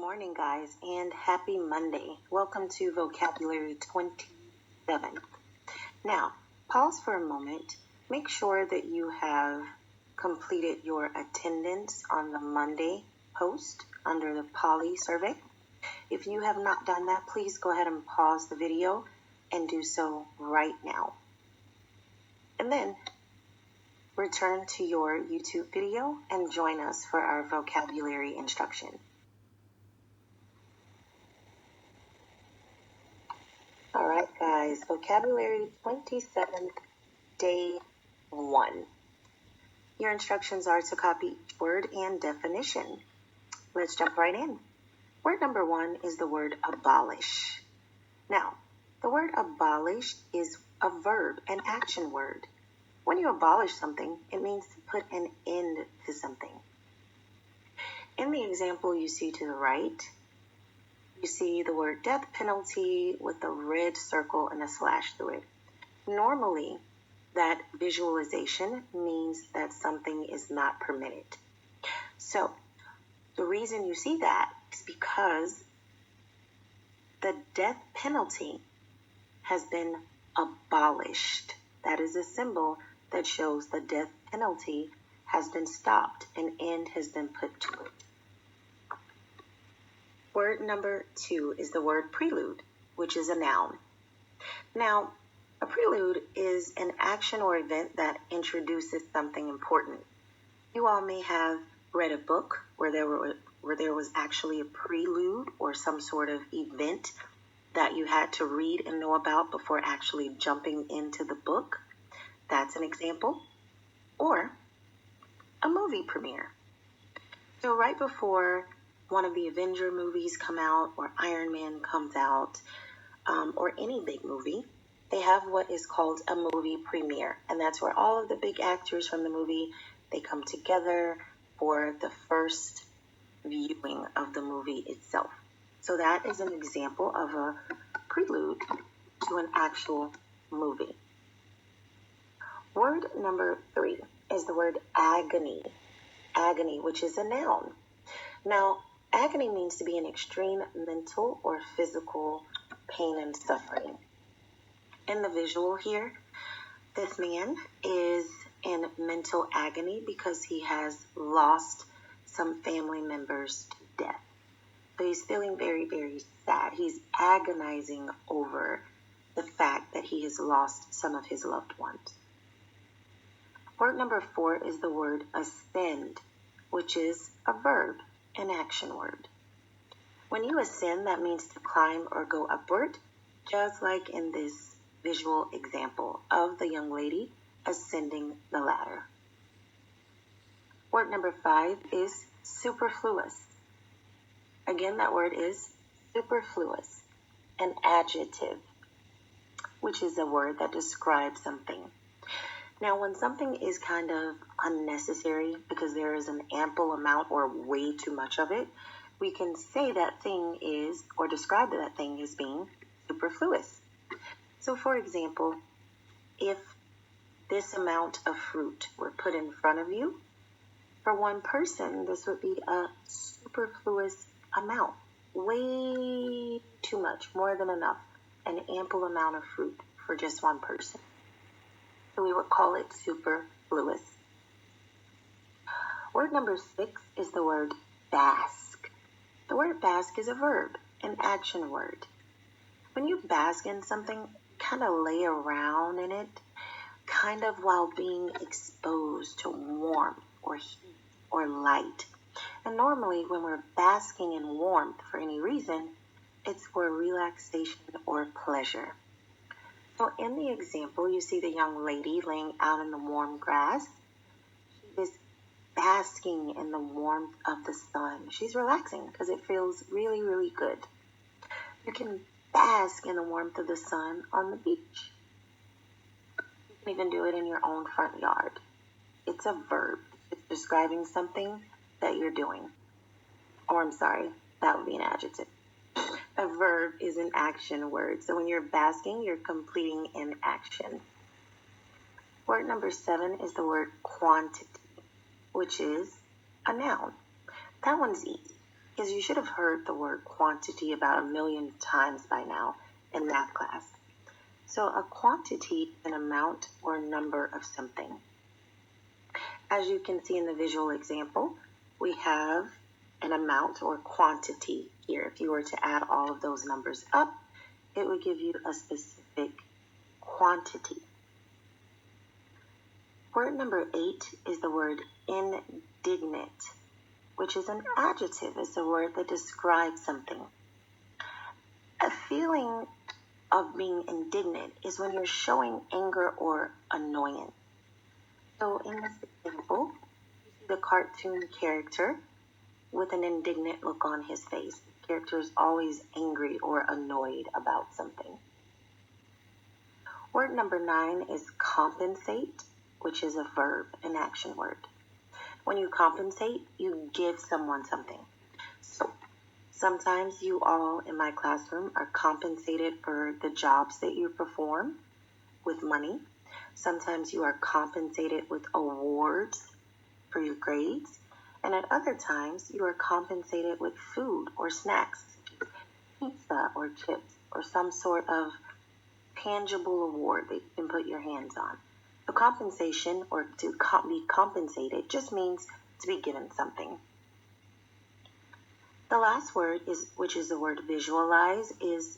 morning, guys, and happy Monday. Welcome to Vocabulary 27. Now, pause for a moment. Make sure that you have completed your attendance on the Monday post under the Poly survey. If you have not done that, please go ahead and pause the video and do so right now. And then return to your YouTube video and join us for our vocabulary instruction. All right, guys, vocabulary 27, day 1. Your instructions are to copy each word and definition. Let's jump right in. Word number 1 is the word abolish. Now, the word abolish is a verb, an action word. When you abolish something, it means to put an end to something. In the example you see to the right, you see the word death penalty with a red circle and a slash through it. Normally, that visualization means that something is not permitted. So, the reason you see that is because the death penalty has been abolished. That is a symbol that shows the death penalty has been stopped, an end has been put to it. Word number 2 is the word prelude, which is a noun. Now, a prelude is an action or event that introduces something important. You all may have read a book where there was actually a prelude or some sort of event that you had to read and know about before actually jumping into the book. That's an example. Or a movie premiere. So right before one of the Avenger movies come out, or Iron Man comes out, or any big movie, they have what is called a movie premiere. And that's where all of the big actors from the movie, they come together for the first viewing of the movie itself. So that is an example of a prelude to an actual movie. Word number 3 is the word agony. Agony, which is a noun. Now, agony means to be in extreme mental or physical pain and suffering. In the visual here, this man is in mental agony because he has lost some family members to death. So he's feeling very, very sad. He's agonizing over the fact that he has lost some of his loved ones. Word number 4 is the word ascend, which is a verb, an action word. When you ascend, that means to climb or go upward, just like in this visual example of the young lady ascending the ladder. Word number 5 is superfluous. Again, that word is superfluous, an adjective, which is a word that describes something. Now, when something is kind of unnecessary because there is an ample amount or way too much of it, we can say that thing is, or describe that thing as being superfluous. So, for example, if this amount of fruit were put in front of you, for one person, this would be a superfluous amount. Way too much, more than enough, an ample amount of fruit for just one person. So we would call it superfluous. Word number 6 is the word bask. The word bask is a verb, an action word. When you bask in something, kind of lay around in it, kind of while being exposed to warmth or heat or light. And normally when we're basking in warmth for any reason, it's for relaxation or pleasure. So in the example, you see the young lady laying out in the warm grass. She is basking in the warmth of the sun. She's relaxing because it feels really, really good. You can bask in the warmth of the sun on the beach. You can even do it in your own front yard. It's a verb. It's describing something that you're doing. Or that would be an adjective. A verb is an action word. So when you're basking, you're completing an action. Word number 7 is the word quantity, which is a noun. That one's easy. because you should have heard the word quantity about 1,000,000 times by now in math class. So a quantity is an amount or number of something. As you can see in the visual example, we have an amount or quantity here. If you were to add all of those numbers up, it would give you a specific quantity. Word number 8 is the word indignant, which is an adjective. It's a word that describes something. A feeling of being indignant is when you're showing anger or annoyance. So in this example, you see the cartoon character with an indignant look on his face. The character is always angry or annoyed about something. Word number 9 is compensate, which is a verb, an action word. When you compensate, you give someone something. So sometimes you all in my classroom are compensated for the jobs that you perform with money. Sometimes you are compensated with awards for your grades. And at other times, you are compensated with food or snacks, pizza or chips, or some sort of tangible award that you can put your hands on. The compensation, or to be compensated, just means to be given something. The last word, which is the word visualize, is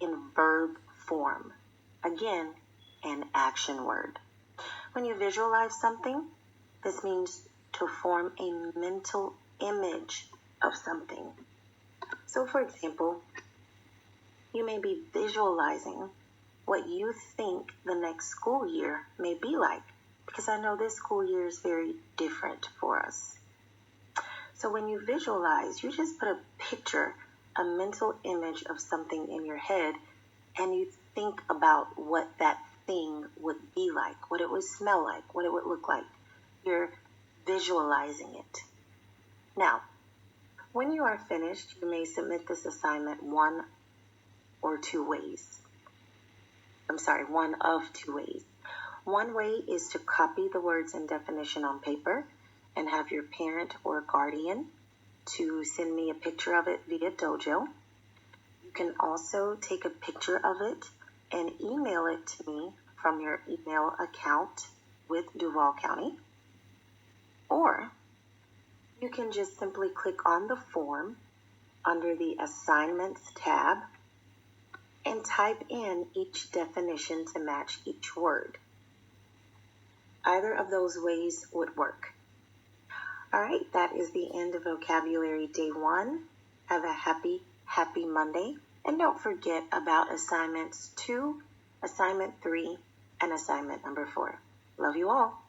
in verb form. Again, an action word. When you visualize something, this means to form a mental image of something. So, for example, you may be visualizing what you think the next school year may be like, because I know this school year is very different for us. So when you visualize, you just put a picture, a mental image of something in your head, and you think about what that thing would be like, what it would smell like, what it would look like. You're visualizing it. Now, when you are finished, you may submit this assignment one of two ways. One way is to copy the words and definition on paper and have your parent or guardian to send me a picture of it via Dojo. You can also take a picture of it and email it to me from your email account with Duval County. Or you can just simply click on the form under the Assignments tab and type in each definition to match each word. Either of those ways would work. All right, that is the end of Vocabulary Day 1. Have a happy Monday. And don't forget about Assignments 2, Assignment 3, and Assignment number 4. Love you all.